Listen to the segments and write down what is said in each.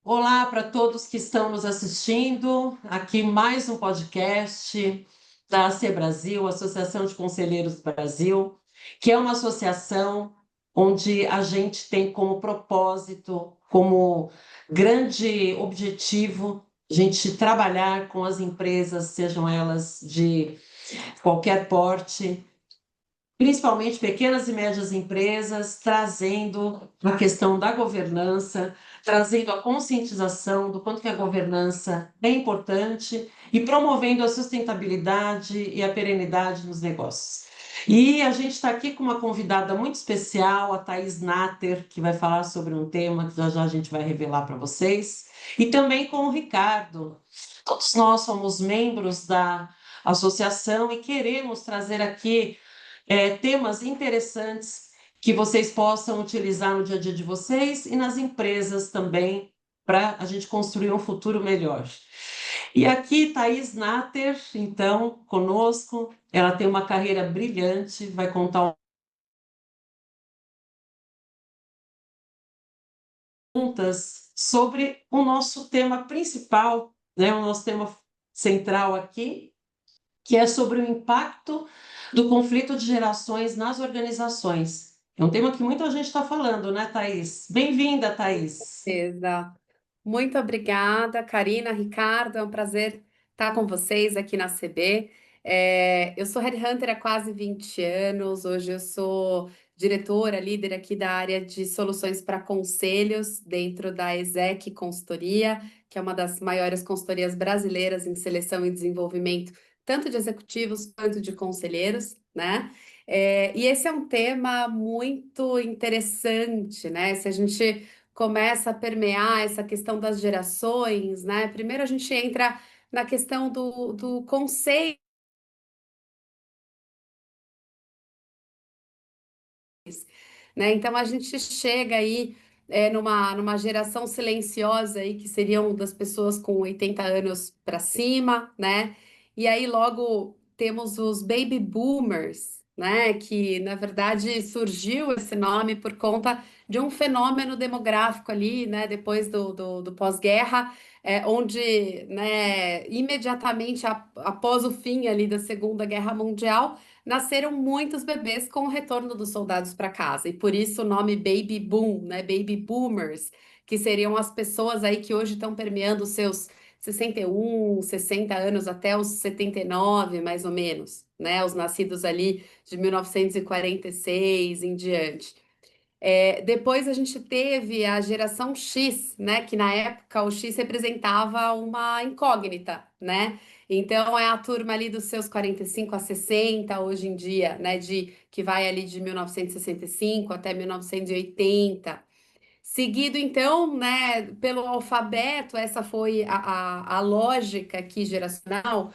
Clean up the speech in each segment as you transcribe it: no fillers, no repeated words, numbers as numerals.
Olá para todos que estão nos assistindo. Aqui mais um podcast da AC Brasil, Associação de Conselheiros do Brasil, que é uma associação onde a gente tem como propósito, como grande objetivo, a gente trabalhar com as empresas, sejam elas de qualquer porte, principalmente pequenas e médias empresas, trazendo a questão da governança, trazendo a conscientização do quanto que a governança é importante e promovendo a sustentabilidade e a perenidade nos negócios. E a gente está aqui com uma convidada muito especial, a Thaís Natter, que vai falar sobre um tema que já já a gente vai revelar para vocês, e também com o Ricardo. Todos nós somos membros da associação e queremos trazer aqui temas interessantes que vocês possam utilizar no dia a dia de vocês e nas empresas também, para a gente construir um futuro melhor. E aqui, Thaís Natter, então, conosco, ela tem uma carreira brilhante, vai contar juntas sobre o nosso tema principal, né, o nosso tema central aqui, que é sobre o impacto do conflito de gerações nas organizações. É um tema que muita gente está falando, né, Thaís? Bem-vinda, Thaís. Certeza. Muito obrigada, Karina, Ricardo. É um prazer estar com vocês aqui na CB. Eu sou headhunter há quase 20 anos. Hoje eu sou diretora, líder aqui da área de soluções para conselhos dentro da ESEC Consultoria, que é uma das maiores consultorias brasileiras em seleção e desenvolvimento, tanto de executivos quanto de conselheiros, né? E esse é um tema muito interessante, né? Se a gente começa a permear essa questão das gerações, né? Primeiro a gente entra na questão do conceito, né? Então a gente chega aí numa geração silenciosa aí, que seriam das pessoas com 80 anos para cima, né? E aí logo temos os baby boomers, né? Que na verdade surgiu esse nome por conta de um fenômeno demográfico ali, né? Depois do pós-guerra, onde, né, imediatamente após o fim ali da Segunda Guerra Mundial, nasceram muitos bebês com o retorno dos soldados para casa, e por isso o nome Baby Boom, né? Baby Boomers, que seriam as pessoas aí que hoje estão permeando os seus 61, 60 anos até os 79, mais ou menos, né? Os nascidos ali de 1946 em diante. Depois a gente teve a geração X, né? Que na época o X representava uma incógnita, né? Então é a turma ali dos seus 45 a 60 hoje em dia, né? Que vai ali de 1965 até 1980. Seguido, então, né, pelo alfabeto, essa foi a lógica aqui geracional,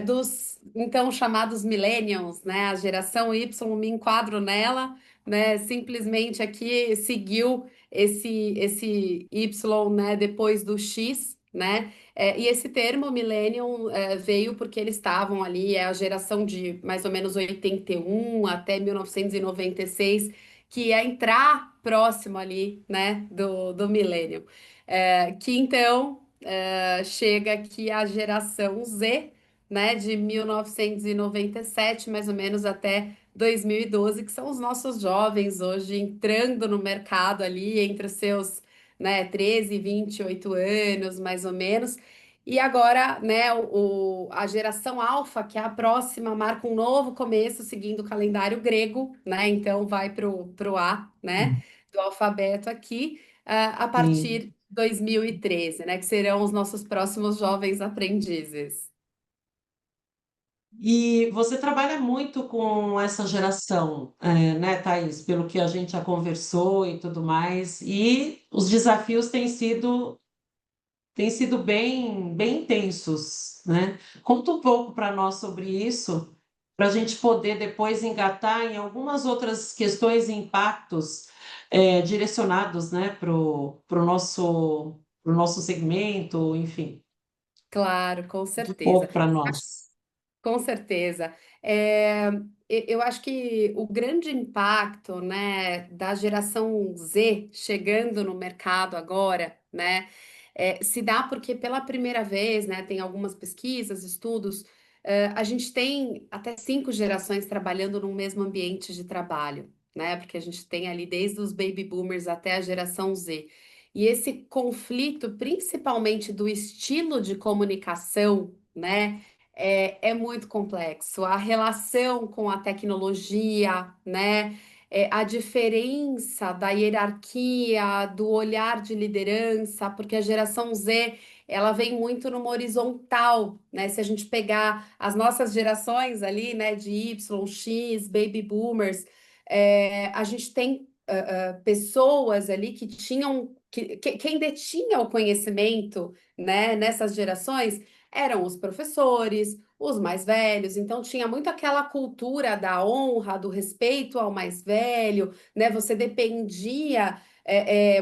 dos então chamados millennials, né? A geração Y, me enquadro nela, né? Simplesmente aqui seguiu esse Y, né, depois do X, né? E esse termo millennium veio porque eles estavam ali, é a geração de mais ou menos 81 até 1996, que ia entrar próximo ali, né, do milênio. Que então chega aqui a geração Z, né, de 1997, mais ou menos, até 2012, que são os nossos jovens hoje entrando no mercado ali entre os seus, né, 13 e 28 anos, mais ou menos. E agora, né, a geração alfa, que é a próxima, marca um novo começo seguindo o calendário grego, né? Então vai pro A, né, do alfabeto aqui, a partir Sim. de 2013, né, que serão os nossos próximos jovens aprendizes. E você trabalha muito com essa geração, né, Thaís? Pelo que a gente já conversou e tudo mais, e os desafios têm sido bem, bem intensos, né? Conta um pouco para nós sobre isso, para a gente poder depois engatar em algumas outras questões e impactos direcionados, né, pro nosso segmento, enfim, Claro, com um certeza. pouco para nós. Com certeza. É, eu acho que o grande impacto, né, da geração Z chegando no mercado agora, né, Se dá porque pela primeira vez, né, tem algumas pesquisas, estudos, a gente tem até 5 gerações trabalhando no mesmo ambiente de trabalho, né? Porque a gente tem ali desde os baby boomers até a geração Z. E esse conflito, principalmente do estilo de comunicação, né, é muito complexo. A relação com a tecnologia, né, a diferença da hierarquia, do olhar de liderança, porque a geração Z ela vem muito numa horizontal, né? Se a gente pegar as nossas gerações ali, né, de Y, X, Baby Boomers, a gente tem pessoas ali que tinham, quem detinha o conhecimento, né, nessas gerações eram os professores, os mais velhos, então tinha muito aquela cultura da honra, do respeito ao mais velho, né? Você dependia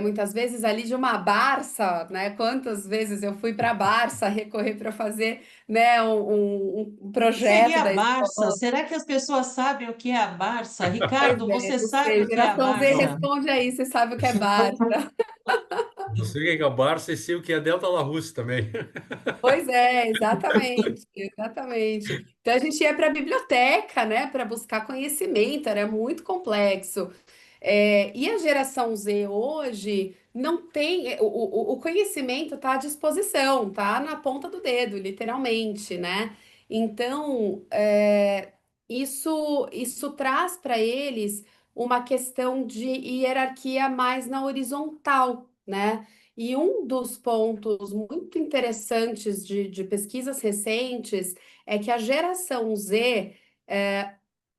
muitas vezes ali de uma Barça, né? Quantas vezes eu fui para a Barça recorrer para fazer, né, um O que projeto seria a da Barça? escola. Será que as pessoas sabem o que é a Barça? Pois Ricardo, é, você não sabe sei, o que é a geração Z, Não, Barça? responde aí, você sabe o que é Barça. não sei o que é a Barça e sei o que é a Delta La Russa também. Pois é, exatamente, exatamente. Então a gente ia para a biblioteca, né, para buscar conhecimento, era muito complexo. E a geração Z hoje não tem, o conhecimento está à disposição, tá na ponta do dedo, literalmente, né? Então, isso traz para eles uma questão de hierarquia mais na horizontal, né? E um dos pontos muito interessantes de pesquisas recentes é que a geração Z,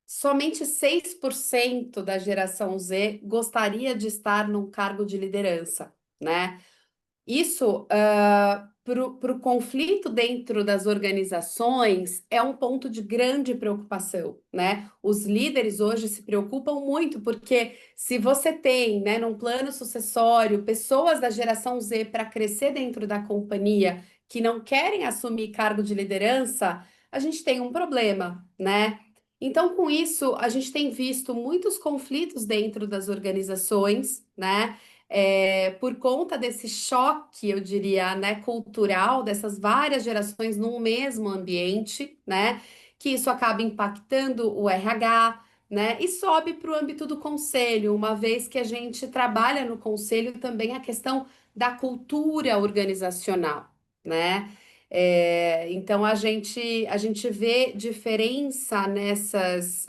somente 6% da geração Z gostaria de estar num cargo de liderança, né? Isso, para o conflito dentro das organizações, é um ponto de grande preocupação, né? Os líderes hoje se preocupam muito, porque se você tem, né, num plano sucessório, pessoas da geração Z para crescer dentro da companhia que não querem assumir cargo de liderança, a gente tem um problema, né? Então, com isso, a gente tem visto muitos conflitos dentro das organizações, né? Por conta desse choque, eu diria, né, cultural, dessas várias gerações num mesmo ambiente, né, que isso acaba impactando o RH, né, e sobe para o âmbito do conselho, uma vez que a gente trabalha no conselho também a questão da cultura organizacional, né? Então a gente vê diferença nessas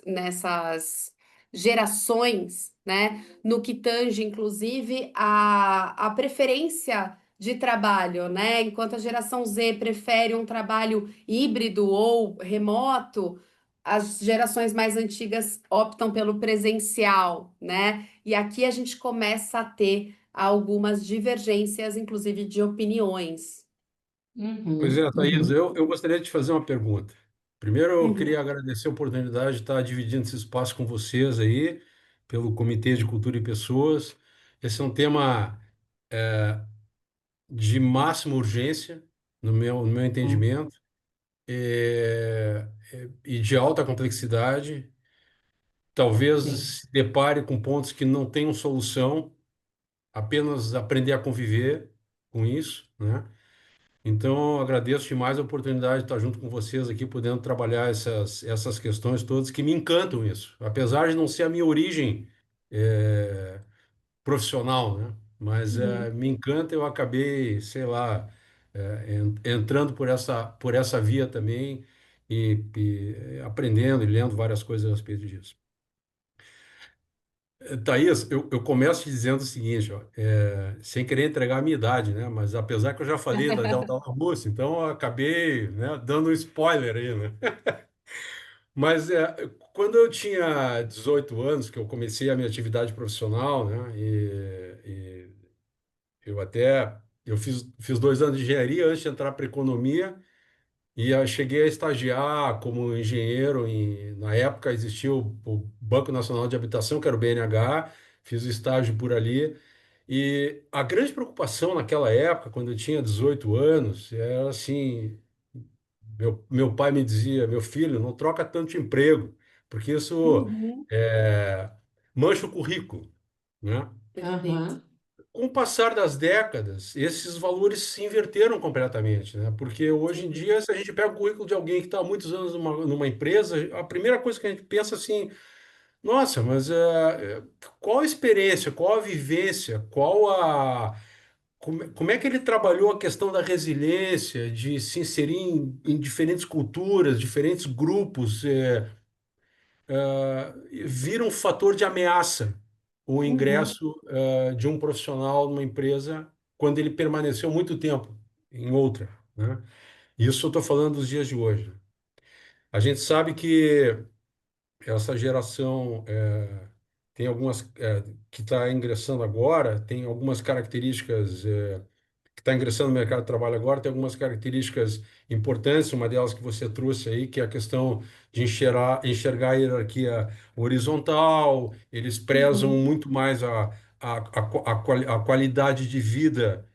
gerações, né? No que tange, inclusive, a preferência de trabalho, né? Enquanto a geração Z prefere um trabalho híbrido ou remoto, as gerações mais antigas optam pelo presencial, né? E aqui a gente começa a ter algumas divergências, inclusive de opiniões. Pois Uhum, é, Thaís, uhum, eu gostaria de te fazer uma pergunta. Primeiro, eu Uhum, queria agradecer a oportunidade de estar dividindo esse espaço com vocês aí, pelo Comitê de Cultura e Pessoas. Esse é um tema de máxima urgência, no meu uhum. entendimento, e de alta complexidade. Talvez Sim. se depare com pontos que não tenham solução, apenas aprender a conviver com isso, né? Então, agradeço demais a oportunidade de estar junto com vocês aqui, podendo trabalhar essas questões todas que me encantam isso. Apesar de não ser a minha origem profissional, né? Mas Uhum. me encanta, eu acabei, sei lá, entrando por essa via também e aprendendo e lendo várias coisas a respeito disso. Thaís, eu começo te dizendo o seguinte, ó, sem querer entregar a minha idade, né? Mas apesar que eu já falei da Delta Russa, então eu acabei, né, dando um spoiler aí, né? Mas quando eu tinha 18 anos, que eu comecei a minha atividade profissional, né? E eu até eu fiz 2 anos de engenharia antes de entrar para economia. E eu cheguei a estagiar como engenheiro na época existia o Banco Nacional de Habitação, que era o BNH, fiz o estágio por ali. E a grande preocupação naquela época, quando eu tinha 18 anos, era assim, meu pai me dizia, meu filho, não troca tanto de emprego, porque isso uhum, é, mancha o currículo, né? perfeito. Aham. Com o passar das décadas, esses valores se inverteram completamente, né? Porque hoje em Sim. dia, se a gente pega o currículo de alguém que está há muitos anos numa empresa, a primeira coisa que a gente pensa assim, nossa, mas qual a experiência, qual a vivência, como é que ele trabalhou a questão da resiliência, de se inserir em diferentes culturas, diferentes grupos, vira um fator de ameaça o Uhum. ingresso de um profissional numa empresa quando ele permaneceu muito tempo em outra, né? Isso eu estou falando dos dias de hoje. A gente sabe que essa geração tem algumas que está ingressando agora, tem algumas características que está ingressando no mercado de trabalho agora, tem algumas características importantes, uma delas que você trouxe aí, que é a questão de enxergar a hierarquia horizontal, eles prezam Uhum. muito mais a qualidade de vida,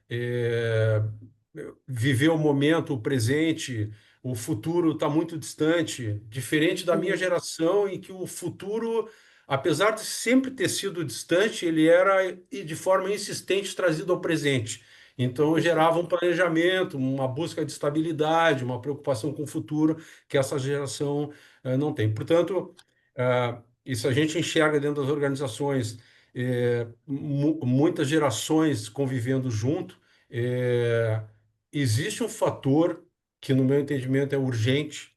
viver o momento, o presente, o futuro está muito distante, diferente da minha Sim. geração, em que o futuro, apesar de sempre ter sido distante, ele era e de forma insistente trazido ao presente. Então, gerava um Perfeito. planejamento, uma busca de estabilidade, uma preocupação com o futuro que essa geração não tem. Portanto, isso a gente enxerga dentro das organizações, muitas gerações convivendo junto. Existe um fator que, no meu entendimento, é urgente,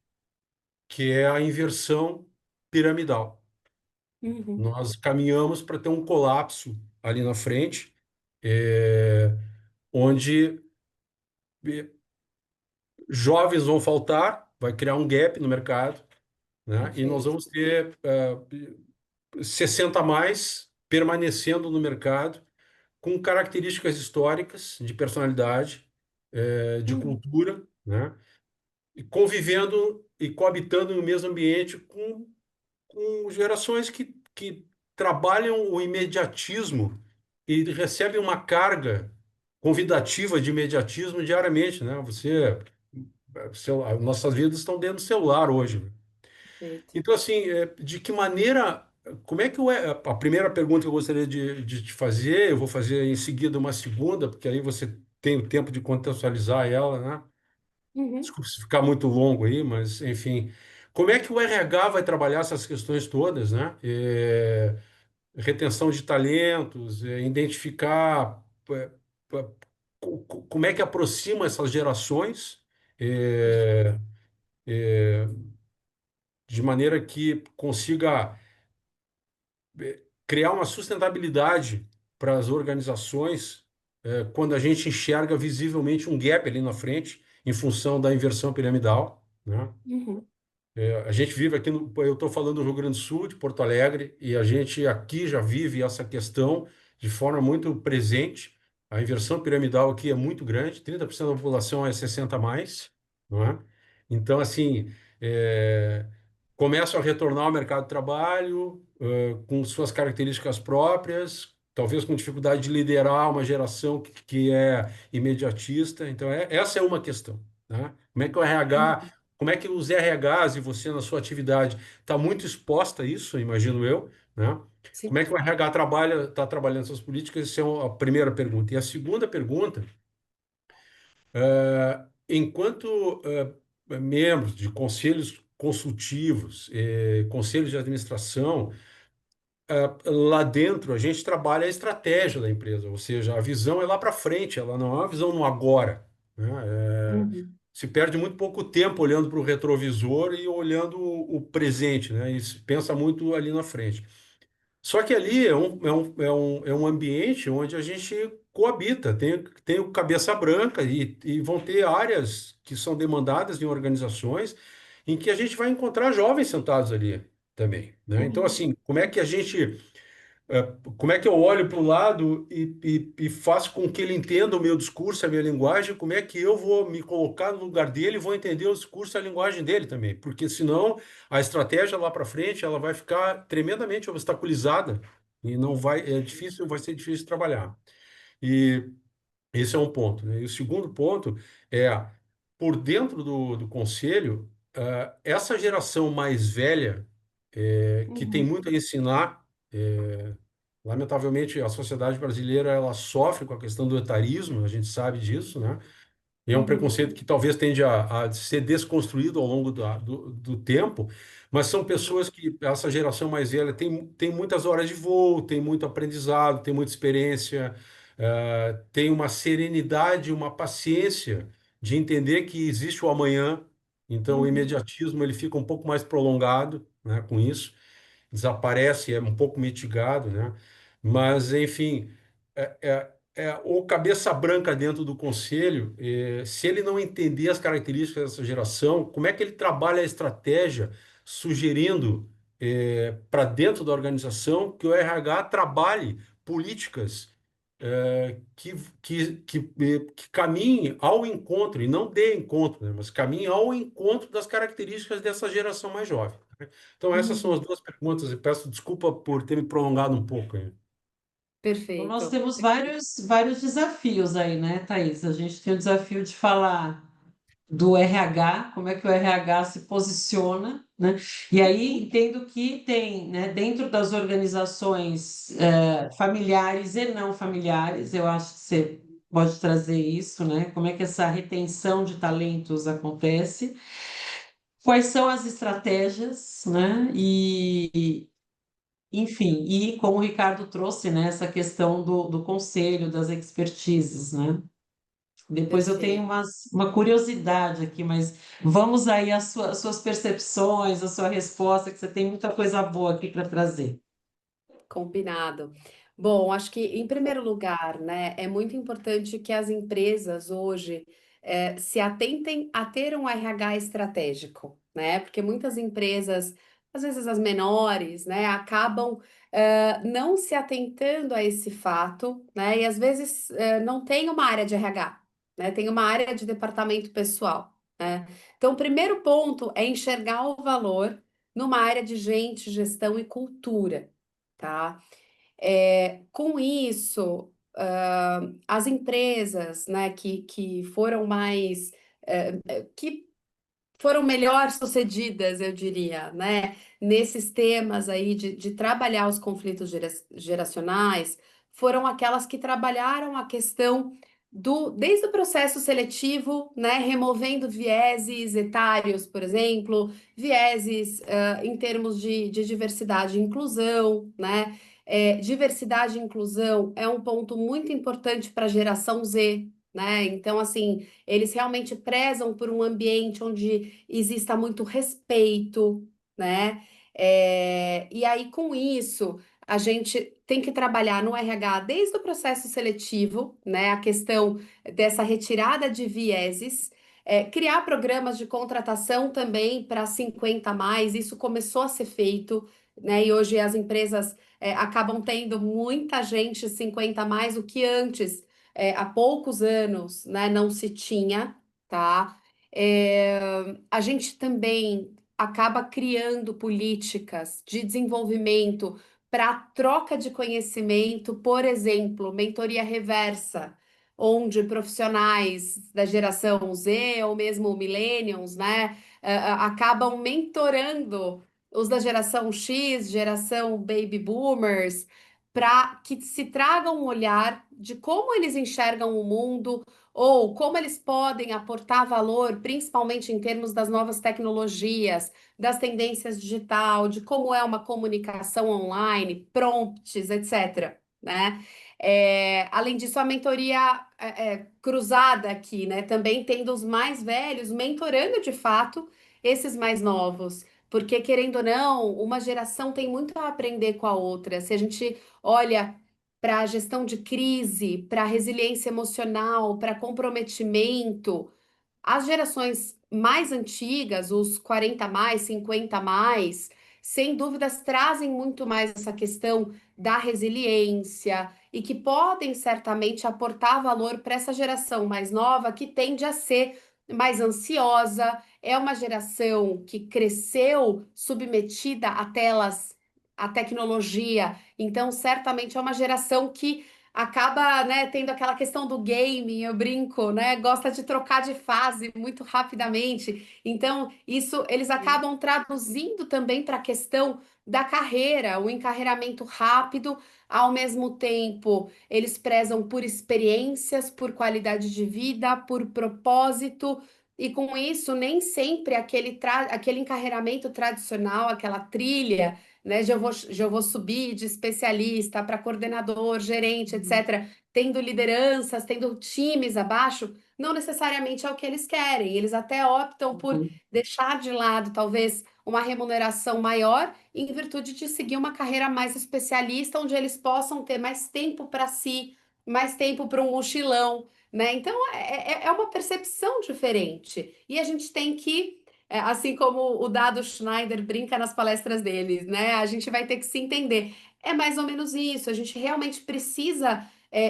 que é a inversão piramidal. Uhum. Nós caminhamos para ter um colapso ali na frente, eh, onde jovens vão faltar, vai criar um gap no mercado, né? E nós Perfeito. vamos ter 60 a mais permanecendo no mercado com características históricas de personalidade, de Uhum. cultura, né? E convivendo e coabitando no mesmo ambiente com gerações que trabalham o imediatismo e recebem uma carga convidativa de imediatismo diariamente, né? Nossas vidas estão dentro do celular hoje, né? Perfeito. Então, assim, de que maneira, como é que a primeira pergunta que eu gostaria de te fazer, eu vou fazer em seguida uma segunda, porque aí você tem o tempo de contextualizar ela, né? Uhum. Desculpa se ficar muito longo aí, mas, enfim, como é que o RH vai trabalhar essas questões todas, né? Retenção de talentos, identificar como é que aproxima essas gerações, é, de maneira que consiga criar uma sustentabilidade para as organizações, quando a gente enxerga visivelmente um gap ali na frente, em função da inversão piramidal, né? Uhum. A gente vive aqui eu estou falando do Rio Grande do Sul, de Porto Alegre, e a gente aqui já vive essa questão de forma muito presente. A inversão piramidal aqui é muito grande, 30% da população é 60 a mais, não é? Então, assim, é, começam a retornar ao mercado de trabalho, com suas características próprias, talvez com dificuldade de liderar uma geração que é imediatista. Então, essa é uma questão, né? Como é que o RH, Uhum. como é que os RHs e você na sua atividade está muito exposta a isso, imagino eu, né? Como Sim. é que o RH está trabalhando essas políticas? Essa é a primeira pergunta. E a segunda pergunta, enquanto membros de conselhos consultivos, conselhos de administração, lá dentro a gente trabalha a estratégia da empresa, ou seja, a visão é lá para frente, ela não é uma visão no agora, né? Uhum. Se perde muito pouco tempo olhando para o retrovisor e olhando o presente, né? E se pensa muito ali na frente. Só que ali é um ambiente onde a gente coabita, tem o cabeça branca e vão ter áreas que são demandadas em organizações em que a gente vai encontrar jovens sentados ali também, né? Então, Uhum. assim, é, como é que eu olho para o lado e faço com que ele entenda o meu discurso, a minha linguagem, como é que eu vou me colocar no lugar dele e vou entender o discurso e a linguagem dele também, porque senão a estratégia lá para frente ela vai ficar tremendamente obstaculizada e não vai, vai ser difícil de trabalhar. E esse é um ponto, né? E o segundo ponto é, por dentro do conselho, essa geração mais velha, que tem Uhum. muito a ensinar, Lamentavelmente, a sociedade brasileira ela sofre com a questão do etarismo, a gente sabe disso, né? E é um Uhum, preconceito que talvez tende a ser desconstruído ao longo do tempo, mas são pessoas que, essa geração mais velha, tem muitas horas de voo, tem muito aprendizado, tem muita experiência, tem uma serenidade, uma paciência de entender que existe o amanhã, então o uhum. imediatismo ele fica um pouco mais prolongado, né, com isso desaparece, é um pouco mitigado, né? Mas, enfim, o cabeça branca dentro do conselho, se ele não entender as características dessa geração, como é que ele trabalha a estratégia sugerindo para dentro da organização que o RH trabalhe políticas que caminhem ao encontro, e não de encontro, né, mas caminhem ao encontro das características dessa geração mais jovem. Então, essas são as Uhum. duas perguntas, e peço desculpa por ter me prolongado um pouco aí. Então, nós Perfeito. temos vários desafios aí, né, Thaís? A gente tem o desafio de falar do RH, como é que o RH se posiciona, né? E aí entendo que tem, né, dentro das organizações familiares e não familiares, eu acho que você pode trazer isso, né? Como é que essa retenção de talentos acontece? Quais são as estratégias, né? Enfim, e como o Ricardo trouxe, né, essa questão do conselho, das expertises, né? Depois eu tenho Perfeito. uma curiosidade aqui, mas vamos aí às suas percepções, a sua resposta, que você tem muita coisa boa aqui para trazer. Combinado. Bom, acho que em primeiro lugar, né, é muito importante que as empresas hoje se atentem a ter um RH estratégico, né? Porque muitas empresas, às vezes as menores, né, acabam não se atentando a esse fato, né? E às vezes não tem uma área de RH, né? Tem uma área de departamento pessoal, né? Então, o primeiro ponto é enxergar o valor numa área de gente, gestão e cultura. Tá? Com isso, as empresas, né, que foram mais, que foram melhor sucedidas, eu diria, né, nesses temas aí de trabalhar os conflitos geracionais, foram aquelas que trabalharam a questão desde o processo seletivo, né, removendo vieses etários, por exemplo, vieses, em termos de diversidade e inclusão, né, diversidade e inclusão é um ponto muito importante para a geração Z, né, então, assim, eles realmente prezam por um ambiente onde exista muito respeito, né? E aí, com isso, a gente tem que trabalhar no RH desde o processo seletivo, né? A questão dessa retirada de vieses, criar programas de contratação também para 50 a mais, isso começou a ser feito, né? E hoje as empresas acabam tendo muita gente 50 a mais, o que antes há poucos anos, né, não se tinha, tá? É, a gente também acaba criando políticas de desenvolvimento para troca de conhecimento, por exemplo, mentoria reversa, onde profissionais da geração Z ou mesmo millennials, né, acabam mentorando os da geração X, geração baby boomers, para que se tragam um olhar de como eles enxergam o mundo ou como eles podem aportar valor, principalmente em termos das novas tecnologias, das tendências digital, de como é uma comunicação online, prompts, etc. Né? Além disso, a mentoria cruzada aqui, né? Também tendo os mais velhos mentorando de fato esses mais novos. Porque, querendo ou não, uma geração tem muito a aprender com a outra. Se a gente olha para a gestão de crise, para a resiliência emocional, para comprometimento, as gerações mais antigas, os 40 a mais, 50 a mais, sem dúvidas trazem muito mais essa questão da resiliência e que podem certamente aportar valor para essa geração mais nova que tende a ser mais ansiosa, é uma geração que cresceu submetida a telas, à tecnologia, então certamente é uma geração que acaba, né, tendo aquela questão do game, eu brinco, né, gosta de trocar de fase muito rapidamente. Então, isso eles acabam traduzindo também para a questão da carreira, o encarreiramento rápido, ao mesmo tempo, eles prezam por experiências, por qualidade de vida, por propósito, e com isso, nem sempre aquele encarreiramento tradicional, aquela trilha, né, já vou subir de especialista para coordenador, gerente, Uhum. etc., tendo lideranças, tendo times abaixo, não necessariamente é o que eles querem. Eles até optam por Uhum. deixar de lado, talvez, uma remuneração maior em virtude de seguir uma carreira mais especialista, onde eles possam ter mais tempo para si, mais tempo para um mochilão, né? Então é uma percepção diferente. E a gente tem que, assim como o Dado Schneider brinca nas palestras deles, né? A gente vai ter que se entender. É mais ou menos isso. A gente realmente precisa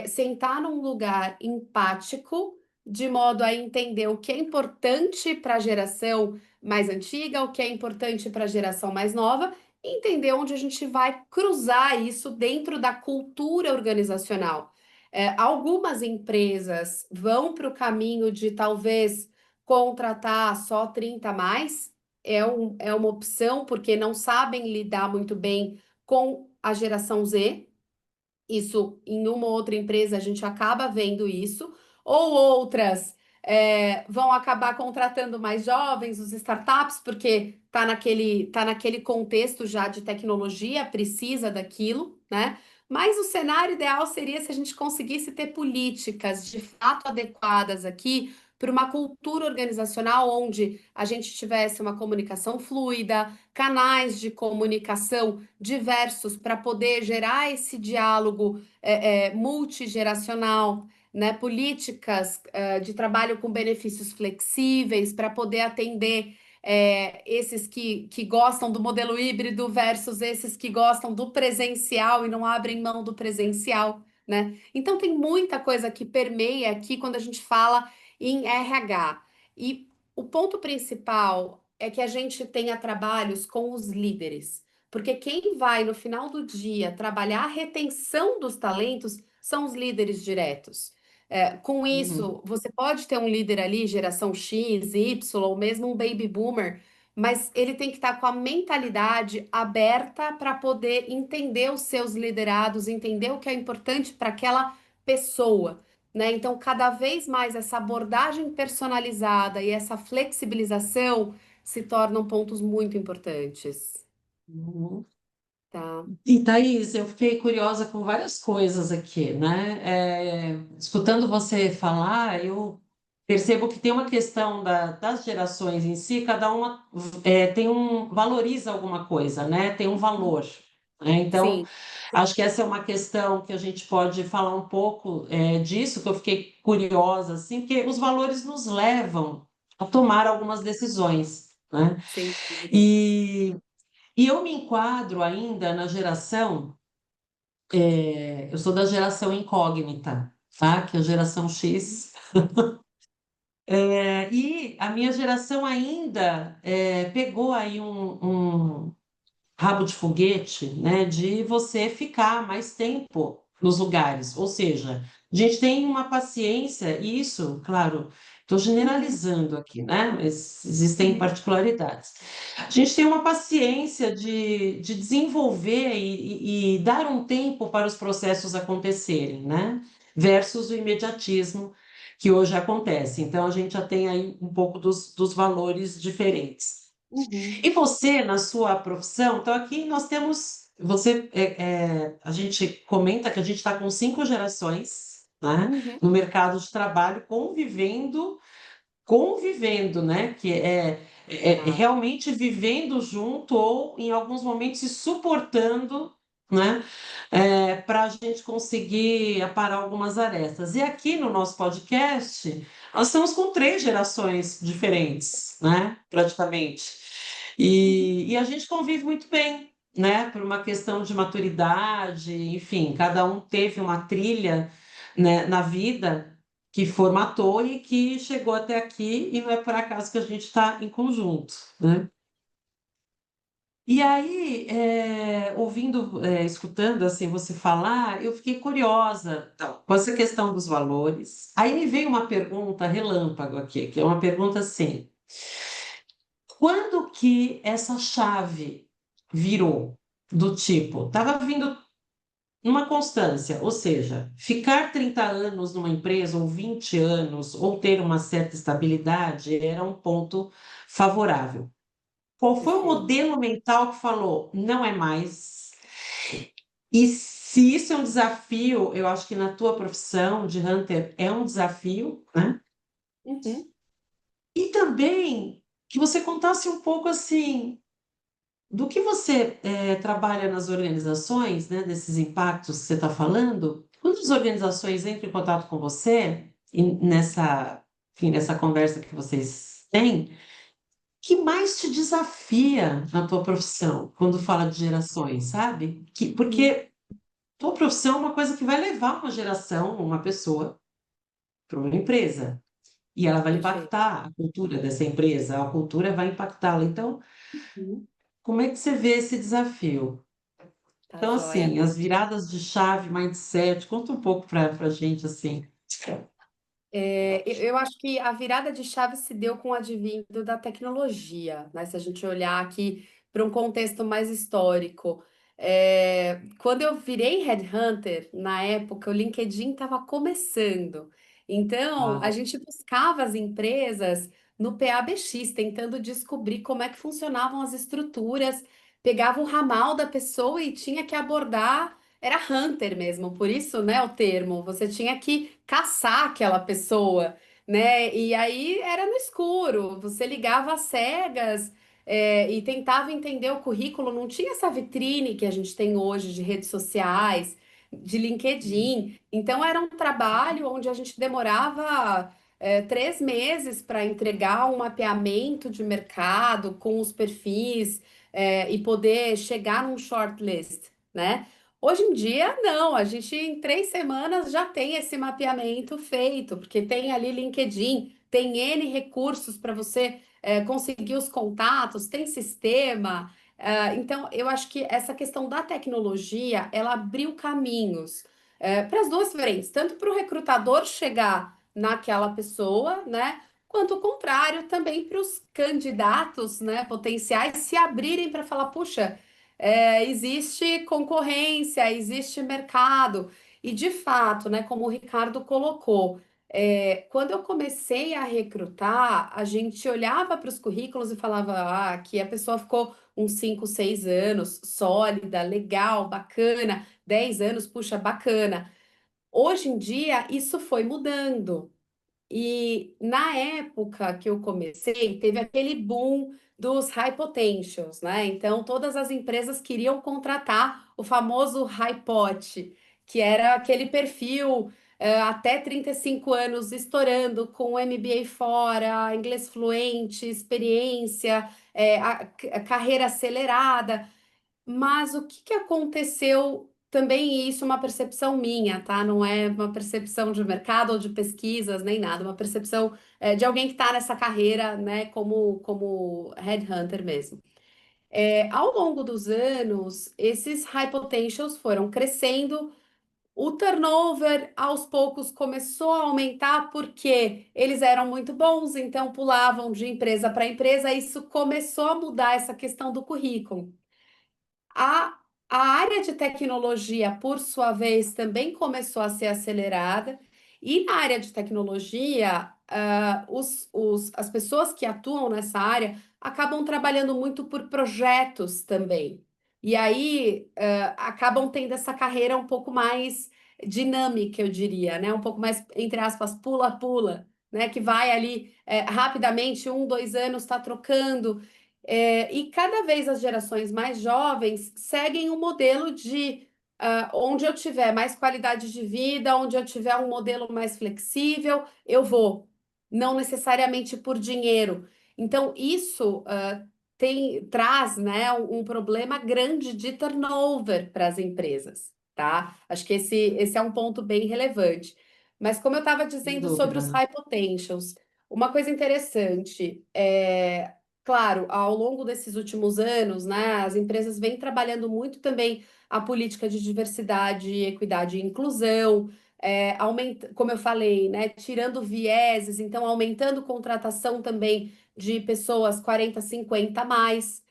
sentar num lugar empático, de modo a entender o que é importante para a geração mais antiga, o que é importante para a geração mais nova, e entender onde a gente vai cruzar isso dentro da cultura organizacional. Algumas empresas vão para o caminho de talvez contratar só 30 a mais, é uma opção, porque não sabem lidar muito bem com a geração Z. Isso em uma ou outra empresa a gente acaba vendo isso, ou outras vão acabar contratando mais jovens, os startups, porque tá naquele contexto já de tecnologia, precisa daquilo, né? Mas o cenário ideal seria se a gente conseguisse ter políticas de fato adequadas aqui para uma cultura organizacional onde a gente tivesse uma comunicação fluida, canais de comunicação diversos para poder gerar esse diálogo multigeracional, né? Políticas de trabalho com benefícios flexíveis para poder atender esses que gostam do modelo híbrido versus esses que gostam do presencial e não abrem mão do presencial, né? Então tem muita coisa que permeia aqui quando a gente fala em RH. E o ponto principal é que a gente tenha trabalhos com os líderes. Porque quem vai, no final do dia, trabalhar a retenção dos talentos são os líderes diretos. Com Uhum. isso, você pode ter um líder ali, geração X, Y, ou mesmo um baby boomer, mas ele tem que estar com a mentalidade aberta para poder entender os seus liderados, entender o que é importante para aquela pessoa, né? Então, cada vez mais essa abordagem personalizada e essa flexibilização se tornam pontos muito importantes. Uhum. Tá. E Thaís, eu fiquei curiosa com várias coisas aqui, né? Escutando você falar, eu percebo que tem uma questão das gerações em si, cada uma valoriza alguma coisa, né? Tem um valor, né? Então, Sim, acho que essa é uma questão que a gente pode falar um pouco disso, que eu fiquei curiosa, assim, porque os valores nos levam a tomar algumas decisões, né? sem dúvida. E e eu me enquadro ainda na geração, eu sou da geração incógnita, tá? Que é a geração X. E a minha geração ainda pegou aí um rabo de foguete, né? De você ficar mais tempo nos lugares. Ou seja, a gente tem uma paciência, e isso, claro, estou Uhum, generalizando aqui, né? Mas existem uhum, particularidades. A gente tem uma paciência de desenvolver e dar um tempo para os processos acontecerem, né? Versus o imediatismo que hoje acontece. Então, a gente já tem aí um pouco dos valores diferentes. uhum, E você, na sua profissão, então aqui nós temos, a gente comenta que a gente está com 5 gerações, né? uhum. No mercado de trabalho, convivendo, né? Que é Tá. realmente vivendo junto ou, em alguns momentos, se suportando, né? Para a gente conseguir aparar algumas arestas. E aqui no nosso podcast, nós estamos com 3 gerações diferentes, né? Praticamente. Uhum, E a gente convive muito bem. Né, por uma questão de maturidade, enfim, cada um teve uma trilha, né, na vida que formatou e que chegou até aqui, e não é por acaso que a gente está em conjunto, né? E aí, escutando assim você falar, eu fiquei curiosa, então, com essa questão dos valores. Aí me veio uma pergunta relâmpago aqui, que é uma pergunta assim: quando que essa chave virou? do tipo, estava vindo uma constância, ou seja, ficar 30 anos numa empresa, ou 20 anos, ou ter uma certa estabilidade, era um ponto favorável. Qual foi o Perfeito. modelo mental que falou, não é mais? E se isso é um desafio, eu acho que na tua profissão de hunter é um desafio, né? Uhum. E também que você contasse um pouco assim do que você trabalha nas organizações, né, desses impactos que você está falando. Quando as organizações entram em contato com você, e enfim, nessa conversa que vocês têm, que mais te desafia na tua profissão, quando fala de gerações, sabe? Uhum. Porque tua profissão é uma coisa que vai levar uma geração, uma pessoa, para uma empresa. E ela vai Perfeito. impactar a cultura dessa empresa, a cultura vai impactá-la. Então, Uhum. como é que você vê esse desafio? Tá Então, joia. assim, as viradas de chave, mindset, conta um pouco para a gente, assim. Eu acho que a virada de chave se deu com o advento da tecnologia, né? Se a gente olhar aqui para um contexto mais histórico. Quando eu virei headhunter, na época, o LinkedIn estava começando. Então, a Uau. gente buscava as empresas no PABX, tentando descobrir como é que funcionavam as estruturas, pegava o ramal da pessoa e tinha que abordar. Era hunter mesmo, por isso, né, o termo. Você tinha que caçar aquela pessoa, né? E aí era no escuro, você ligava às cegas, e tentava entender o currículo. Não tinha essa vitrine que a gente tem hoje de redes sociais, de LinkedIn. Então era um trabalho onde a gente demorava 3 meses para entregar um mapeamento de mercado com os perfis, e poder chegar num shortlist, né? Hoje em dia, não, a gente em 3 semanas já tem esse mapeamento feito, porque tem ali LinkedIn, tem N recursos para você conseguir os contatos, tem sistema. Então, eu acho que essa questão da tecnologia, ela abriu caminhos para as duas frentes, tanto para o recrutador chegar naquela pessoa, né? Quanto o contrário, também para os candidatos, né, potenciais se abrirem para falar, puxa, existe concorrência, existe mercado. E de fato, né, como o Ricardo colocou, quando eu comecei a recrutar, a gente olhava para os currículos e falava, aqui a pessoa ficou uns 5, 6 anos, sólida, legal, bacana, 10 anos, puxa, bacana. Hoje em dia, isso foi mudando. E na época que eu comecei, teve aquele boom dos high potentials, né? Então, todas as empresas queriam contratar o famoso high pot, que era aquele perfil até 35 anos estourando com MBA fora, inglês fluente, experiência, a carreira acelerada. Mas o que que aconteceu também, e isso é uma percepção minha, tá? Não é uma percepção de mercado ou de pesquisas, nem nada, uma percepção de alguém que está nessa carreira, né, como headhunter mesmo. Ao longo dos anos, esses high potentials foram crescendo, o turnover aos poucos começou a aumentar porque eles eram muito bons, então pulavam de empresa para empresa, isso começou a mudar essa questão do currículo. A, a área de tecnologia, por sua vez, também começou a ser acelerada, e na área de tecnologia, as pessoas que atuam nessa área acabam trabalhando muito por projetos também. E aí, acabam tendo essa carreira um pouco mais dinâmica, eu diria, né? Um pouco mais, entre aspas, pula-pula, né? Que vai ali, rapidamente, 1, 2 anos, está trocando. E cada vez as gerações mais jovens seguem um modelo de onde eu tiver mais qualidade de vida, onde eu tiver um modelo mais flexível, eu vou, não necessariamente por dinheiro. Então, isso traz, né, um problema grande de turnover para as empresas, tá? Acho que esse é um ponto bem relevante. Mas como eu estava Sem dizendo sobre os dúvida. high potentials, uma coisa interessante claro, ao longo desses últimos anos, né, as empresas vêm trabalhando muito também a política de diversidade, equidade e inclusão, como eu falei, né, tirando vieses, então aumentando contratação também de pessoas 40, 50 a mais.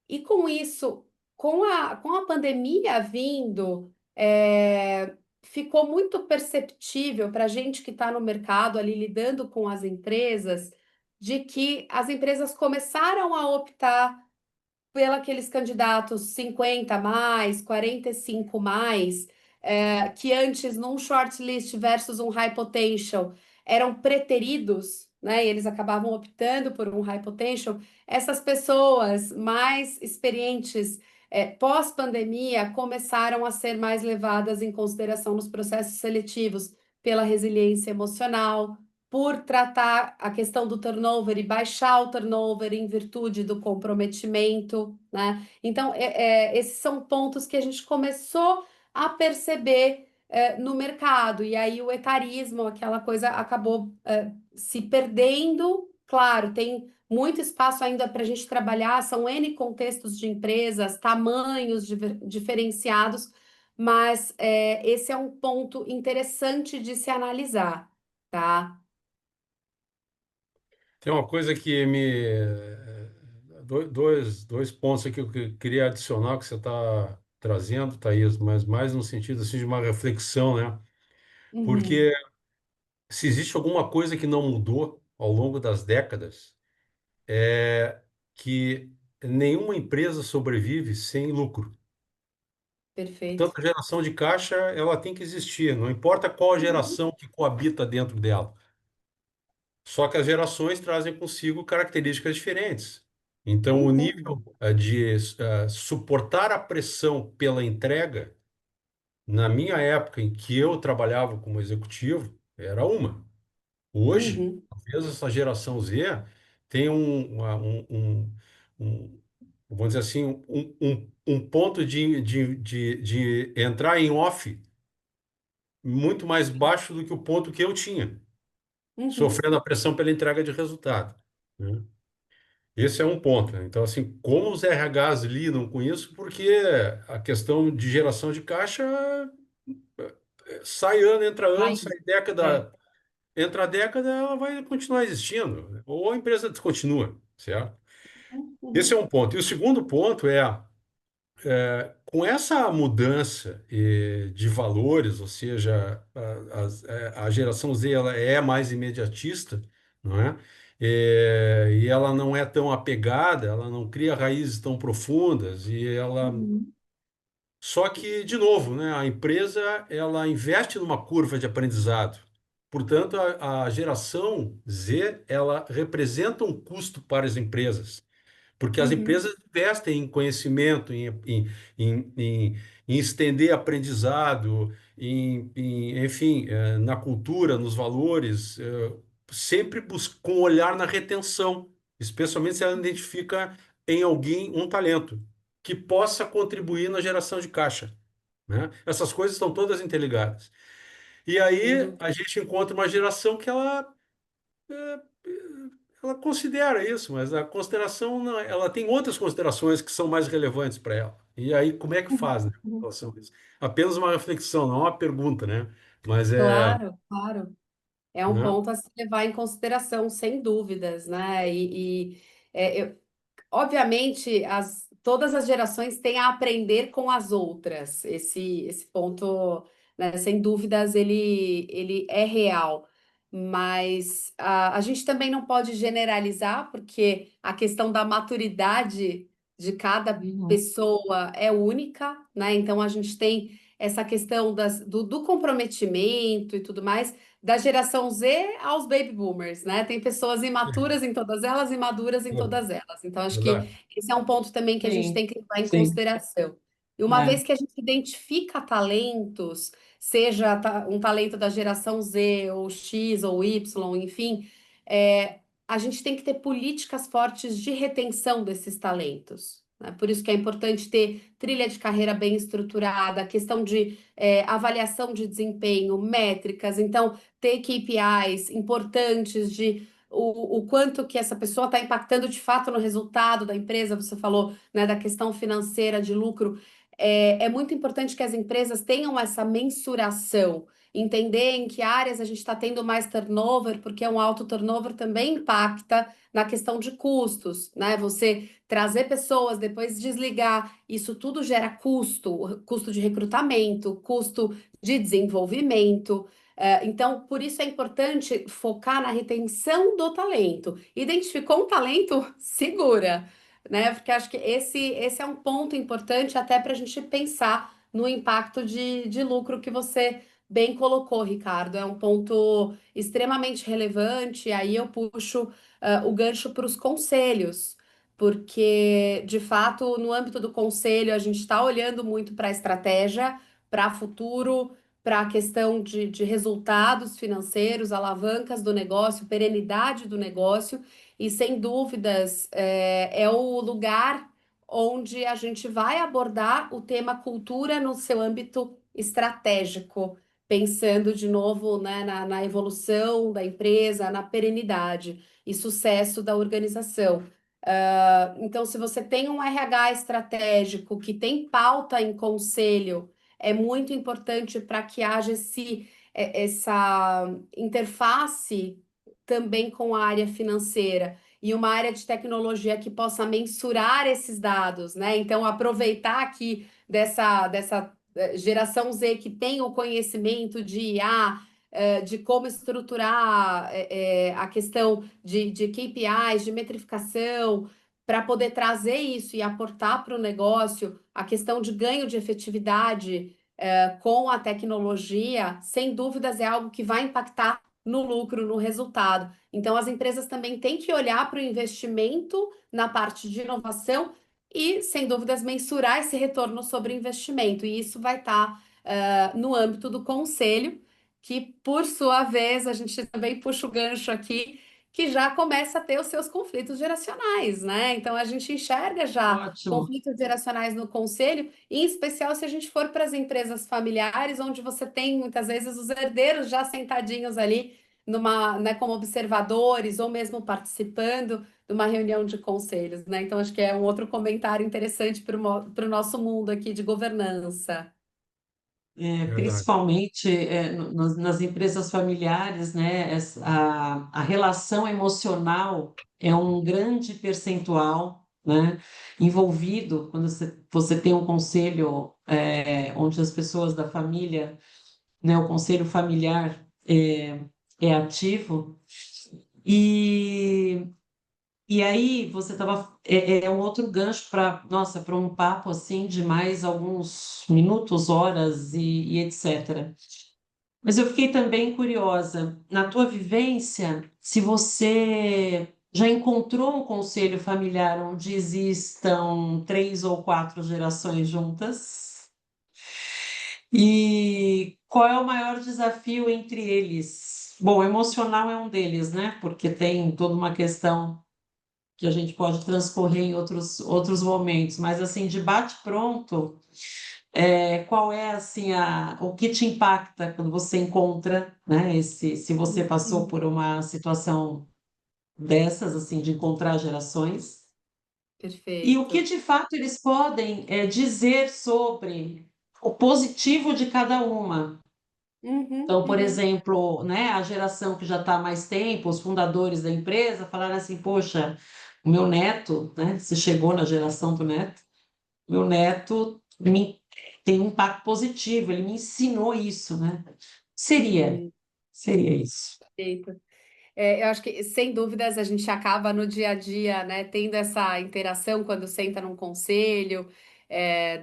E com isso, com a pandemia vindo, ficou muito perceptível para a gente que está no mercado ali lidando com as empresas, de que as empresas começaram a optar pela aqueles candidatos 50 mais, 45 mais, que antes num shortlist versus um high potential eram preteridos, né? E eles acabavam optando por um high potential. Essas pessoas mais experientes, pós-pandemia, começaram a ser mais levadas em consideração nos processos seletivos pela resiliência emocional, por tratar a questão do turnover e baixar o turnover em virtude do comprometimento, né? Então, esses são pontos que a gente começou a perceber no mercado, e aí o etarismo, aquela coisa, acabou se perdendo. Claro, tem muito espaço ainda para a gente trabalhar, são N contextos de empresas, tamanhos diferenciados, mas esse é um ponto interessante de se analisar, tá? Tem uma coisa que dois pontos aqui que eu queria adicionar que você está trazendo, Thaís, mas mais no sentido assim, de uma reflexão, né? Uhum. Porque se existe alguma coisa que não mudou ao longo das décadas, é que nenhuma empresa sobrevive sem lucro. Perfeito. Portanto, a geração de caixa, ela tem que existir, não importa qual a Uhum, geração que coabita dentro dela. Só que as gerações trazem consigo características diferentes. Então, o entendo. nível de suportar a pressão pela entrega, na minha época em que eu trabalhava como executivo, era uma. Hoje, Uhum, talvez essa geração Z tenha um- vamos dizer assim, um ponto de entrar em off muito mais baixo do que o ponto que eu tinha, uhum, sofrendo a pressão pela entrega de resultado, né? Esse é um ponto, né? Então, assim, como os RHs lidam com isso? Porque a questão de geração de caixa sai ano, vai, sai é, década, entra a década, ela vai continuar existindo, né? Ou a empresa descontinua, certo? Esse é uhum, um ponto. E o segundo ponto com essa mudança de valores, ou seja, a geração Z ela é mais imediatista, não é? E ela não é tão apegada, ela não cria raízes tão profundas e ela uhum, só que de novo, né, a empresa ela investe numa curva de aprendizado. Portanto, a geração Z ela representa um custo para as empresas. Porque as uhum, empresas investem em conhecimento, em estender aprendizado, enfim, na cultura, nos valores, sempre com um olhar na retenção, especialmente se ela identifica em alguém um talento que possa contribuir na geração de caixa, né? Essas coisas estão todas interligadas. E sem aí dúvida. a gente encontra uma geração que eh, ela considera isso, mas a consideração, ela tem outras considerações que são mais relevantes para ela. E aí, como é que Uhum, faz, né, em uhum. relação a isso? Apenas uma reflexão, não uma pergunta, né? Mas Claro, claro. É um né? ponto a se levar em consideração, sem dúvidas, né? Obviamente, todas as gerações têm a aprender com as outras. Esse ponto, né, sem dúvidas, ele é real. Mas a gente também não pode generalizar, porque a questão da maturidade de cada uhum. pessoa é única, né? Então, a gente tem essa questão do comprometimento e tudo mais, da geração Z aos baby boomers, né? Tem pessoas imaturas em todas elas e maduras em É, todas elas. Então, acho que verdade. esse é um ponto também que a gente Sim, tem que levar em sim. consideração. E uma É. vez que a gente identifica talentos, seja um talento da geração Z, ou X, ou Y, enfim, a gente tem que ter políticas fortes de retenção desses talentos, né? Por isso que é importante ter trilha de carreira bem estruturada, questão de avaliação de desempenho, métricas, então ter KPIs importantes de o quanto que essa pessoa está impactando de fato no resultado da empresa. Você falou, né, da questão financeira de lucro. É muito importante que as empresas tenham essa mensuração. entender em que áreas a gente está tendo mais turnover, porque um alto turnover também impacta na questão de custos, né? Você trazer pessoas, depois desligar, isso tudo gera custo, custo de recrutamento, custo de desenvolvimento. Então, por isso é importante focar na retenção do talento. Identificou um talento, segura, né? Porque acho que esse é um ponto importante até para a gente pensar no impacto de lucro que você bem colocou, Ricardo. É um ponto extremamente relevante. Aí eu puxo o gancho para os conselhos, porque, de fato, no âmbito do conselho, a gente está olhando muito para a estratégia, para futuro, para a questão de resultados financeiros, alavancas do negócio, perenidade do negócio, e sem dúvidas é o lugar onde a gente vai abordar o tema cultura no seu âmbito estratégico, pensando de novo, né, na evolução da empresa, na perenidade e sucesso da organização. Então, se você tem um RH estratégico que tem pauta em conselho, é muito importante para que haja essa interface também com a área financeira e uma área de tecnologia que possa mensurar esses dados, né? Então, aproveitar aqui dessa geração Z que tem o conhecimento de IA, de como estruturar a questão de KPIs, de metrificação, para poder trazer isso e aportar para o negócio a questão de ganho de efetividade com a tecnologia, sem dúvidas é algo que vai impactar no lucro, no resultado. Então, as empresas também têm que olhar para o investimento na parte de inovação e, sem dúvidas, mensurar esse retorno sobre investimento. E isso vai estar no âmbito do conselho, que, por sua vez, a gente também puxa o gancho aqui, que já começa a ter os seus conflitos geracionais, né? Então, a gente enxerga já Ótimo. conflitos geracionais no conselho, em especial se a gente for para as empresas familiares, onde você tem muitas vezes os herdeiros já sentadinhos ali né, como observadores ou mesmo participando de uma reunião de conselhos, né? Então, acho que é um outro comentário interessante para o nosso mundo aqui de governança. Verdade. Principalmente nas empresas familiares, né, a relação emocional é um grande percentual, né, envolvido quando você tem um conselho onde as pessoas da família, né, o conselho familiar é ativo. E e aí você estava um outro gancho para, nossa, para um papo assim de mais alguns minutos, horas e etc. Mas eu fiquei também curiosa, na tua vivência, se você já encontrou um conselho familiar onde existam 3 ou 4 gerações juntas? E qual é o maior desafio entre eles? Bom, emocional é um deles, né? Porque tem toda uma questão que a gente pode transcorrer em outros momentos, mas assim, de bate-pronto, qual é assim o que te impacta quando você encontra, né, se você passou Uhum. por uma situação dessas, assim, de encontrar gerações, e o que Perfeito. de fato eles podem dizer sobre o positivo de cada uma. Uhum, Então, por uhum. exemplo, né, a geração que já está há mais tempo, os fundadores da empresa, falaram assim: poxa, o meu neto, né, se chegou na geração do neto, meu neto tem um impacto positivo, ele me ensinou isso, né? Seria, Sim, seria isso. perfeito. Eu acho que, sem dúvidas, a gente acaba no dia a dia, né, tendo essa interação quando senta num conselho,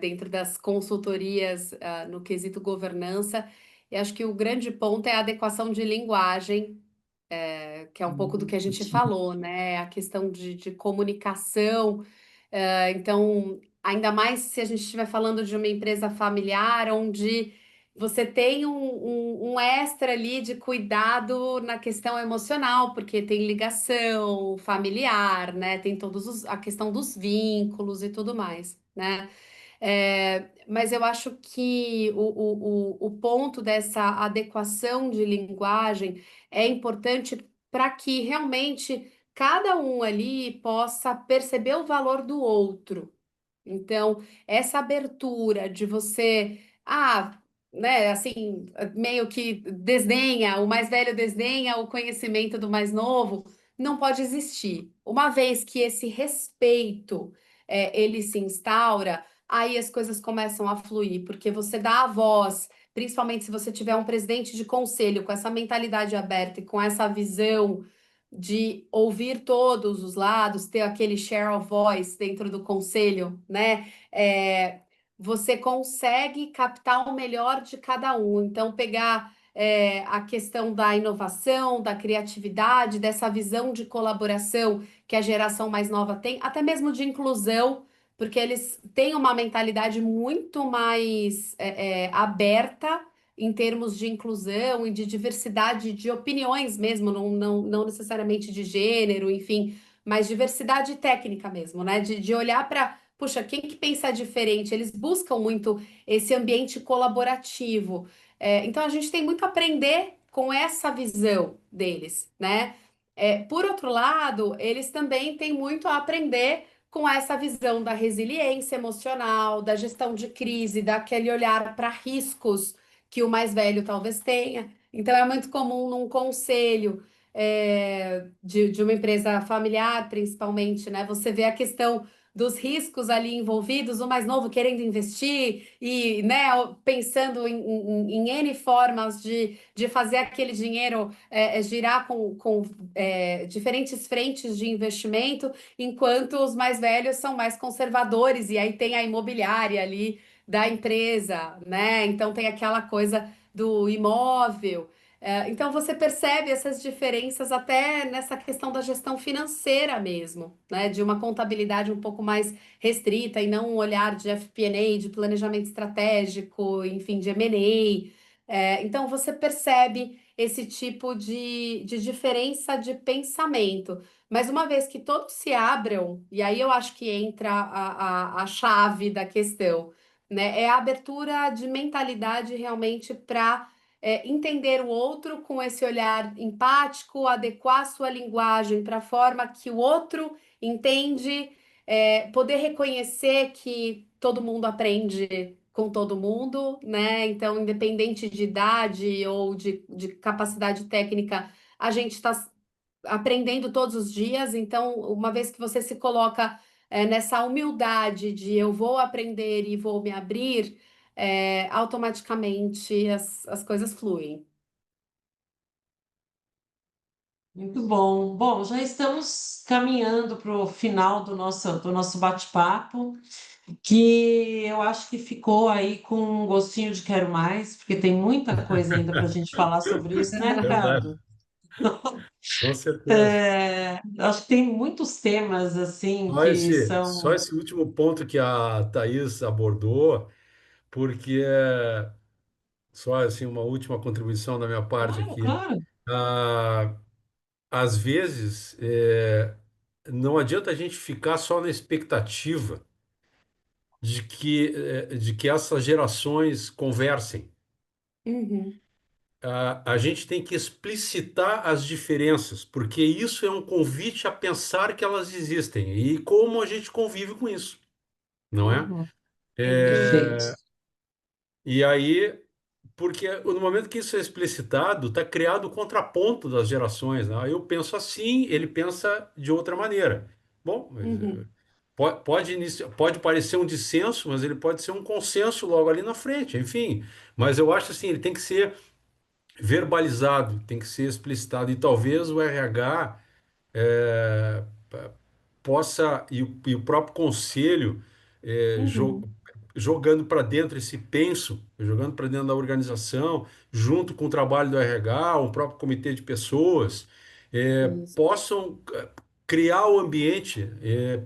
dentro das consultorias, no quesito governança. E acho que o grande ponto é a adequação de linguagem, que é um pouco do que a gente falou, né? A questão de comunicação. Então, ainda mais se a gente estiver falando de uma empresa familiar, onde você tem um extra ali de cuidado na questão emocional, porque tem ligação familiar, né? Tem a questão dos vínculos e tudo mais, né? Mas eu acho que o ponto dessa adequação de linguagem é importante para que realmente cada um ali possa perceber o valor do outro. Então, essa abertura de você, né, assim, meio que desdenha, o mais velho desdenha o conhecimento do mais novo, não pode existir. Uma vez que esse respeito ele se instaura, aí as coisas começam a fluir, porque você dá a voz, principalmente se você tiver um presidente de conselho com essa mentalidade aberta e com essa visão de ouvir todos os lados, ter aquele share of voice dentro do conselho, né? Você consegue captar o melhor de cada um. Então, pegar a questão da inovação, da criatividade, dessa visão de colaboração que a geração mais nova tem, até mesmo de inclusão, porque eles têm uma mentalidade muito mais aberta em termos de inclusão e de diversidade de opiniões mesmo, não necessariamente de gênero, enfim, mas diversidade técnica mesmo, né? De olhar para puxa, quem que pensa diferente? Eles buscam muito esse ambiente colaborativo. Então a gente tem muito a aprender com essa visão deles, né? Por outro lado, eles também têm muito a aprender com essa visão da resiliência emocional, da gestão de crise, daquele olhar para riscos que o mais velho talvez tenha. Então é muito comum num conselho de uma empresa familiar, principalmente, né? Você vê a questão dos riscos ali envolvidos, o mais novo querendo investir e, né, pensando em N formas de fazer aquele dinheiro girar com diferentes frentes de investimento, enquanto os mais velhos são mais conservadores, e aí tem a imobiliária ali da empresa, né? Então tem aquela coisa do imóvel. Então você percebe essas diferenças até nessa questão da gestão financeira mesmo, né? De uma contabilidade um pouco mais restrita e não um olhar de FP&A, de planejamento estratégico, enfim, de M&A. Então você percebe esse tipo de diferença de pensamento. Mas uma vez que todos se abram, e aí eu acho que entra a chave da questão, né? É a abertura de mentalidade realmente para entender o outro com esse olhar empático, adequar sua linguagem para a forma que o outro entende, poder reconhecer que todo mundo aprende com todo mundo, né? Então, independente de idade ou de capacidade técnica, a gente está aprendendo todos os dias. Então, uma vez que você se coloca nessa humildade de eu vou aprender e vou me abrir, automaticamente as coisas fluem. Muito bom. Bom, já estamos caminhando para o final do nosso bate-papo, que eu acho que ficou aí com um gostinho de quero mais, porque tem muita coisa ainda para a gente falar sobre isso, né, Verdade, Ricardo? com certeza. Acho que tem muitos temas assim Só que esse, só são. esse último ponto que a Thaís abordou, porque só assim uma última contribuição da minha parte Claro, aqui. claro. Ah, às vezes, não adianta a gente ficar só na expectativa de que essas gerações conversem. Uhum, A gente tem que explicitar as diferenças, porque isso é um convite a pensar que elas existem e como a gente convive com isso, não é? Uhum, perfeito. É, e aí, porque no momento que isso é explicitado, está criado o contraponto das gerações, né? Aí eu penso assim, ele pensa de outra maneira. Bom, mas, uhum, pode parecer um dissenso, mas ele pode ser um consenso logo ali na frente, enfim. Mas eu acho assim, ele tem que ser verbalizado, tem que ser explicitado. E talvez o RH eh, possa, e o próprio conselho, uhum, jogando para dentro esse penso, jogando para dentro da organização, junto com o trabalho do RH, o próprio comitê de pessoas, isso. possam criar o ambiente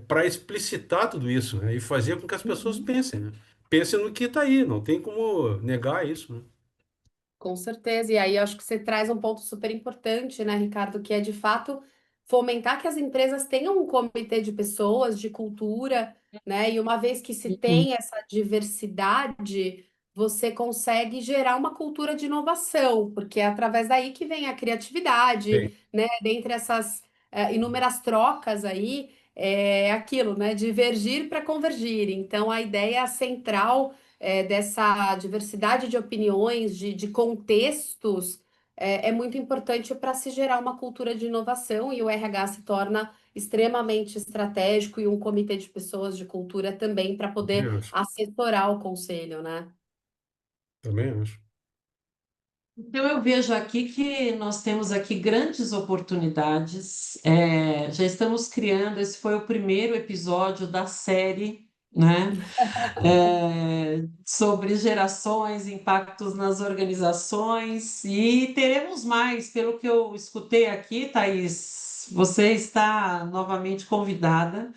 para explicitar tudo isso, né, e fazer com que as pessoas Uhum. pensem, né? Pensem no que está aí, não tem como negar isso, né? Com certeza. E aí eu acho que você traz um ponto super importante, né, Ricardo, que é de fato fomentar que as empresas tenham um comitê de pessoas, de cultura, né? E uma vez que se Uhum, tem essa diversidade, você consegue gerar uma cultura de inovação, porque é através daí que vem a criatividade, Bem, né? Dentre essas inúmeras trocas aí, é aquilo, né? Divergir para convergir. Então a ideia central dessa diversidade de opiniões, de contextos, é muito importante para se gerar uma cultura de inovação e o RH se torna extremamente estratégico e um comitê de pessoas de cultura também para Também poder acho. assessorar o conselho, né? Também acho. Então, eu vejo aqui que nós temos aqui grandes oportunidades. Já estamos criando, esse foi o primeiro episódio da série, né? Sobre gerações, impactos nas organizações, e teremos mais, pelo que eu escutei aqui, Thaís, você está novamente convidada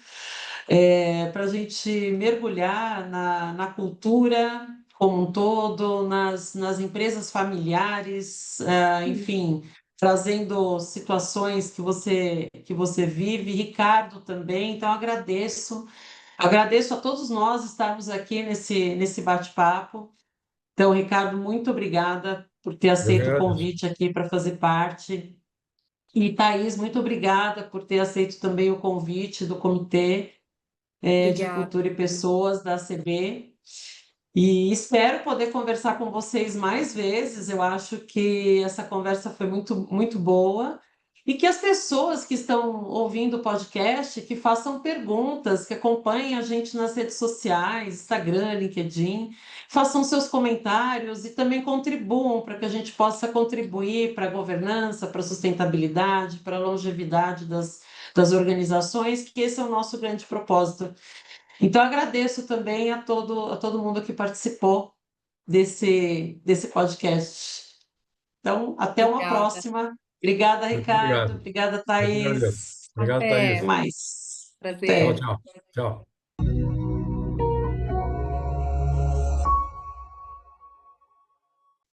para a gente mergulhar na cultura como um todo, nas empresas familiares, enfim, trazendo situações que você vive, Ricardo também, então agradeço a todos nós estarmos aqui nesse bate-papo. Então, Ricardo, muito obrigada por ter Eu que aceito o agradeço. convite aqui para fazer parte. E, Thaís, muito obrigada por ter aceito também o convite do Comitê de Obrigada. Cultura e Pessoas da ACB. E espero poder conversar com vocês mais vezes. Eu acho que essa conversa foi muito, muito boa. E que as pessoas que estão ouvindo o podcast, que façam perguntas, que acompanhem a gente nas redes sociais, Instagram, LinkedIn, façam seus comentários e também contribuam para que a gente possa contribuir para a governança, para a sustentabilidade, para a longevidade das organizações, que esse é o nosso grande propósito. Então, agradeço também a todo mundo que participou desse podcast. Então, até uma Obrigada. próxima. Obrigada, Muito Ricardo. obrigado. Obrigada, Eu que agradeço. Thaís. Obrigado, Até Até. Thaís. mais. Tchau, Prazer. Até. tchau. Tchau.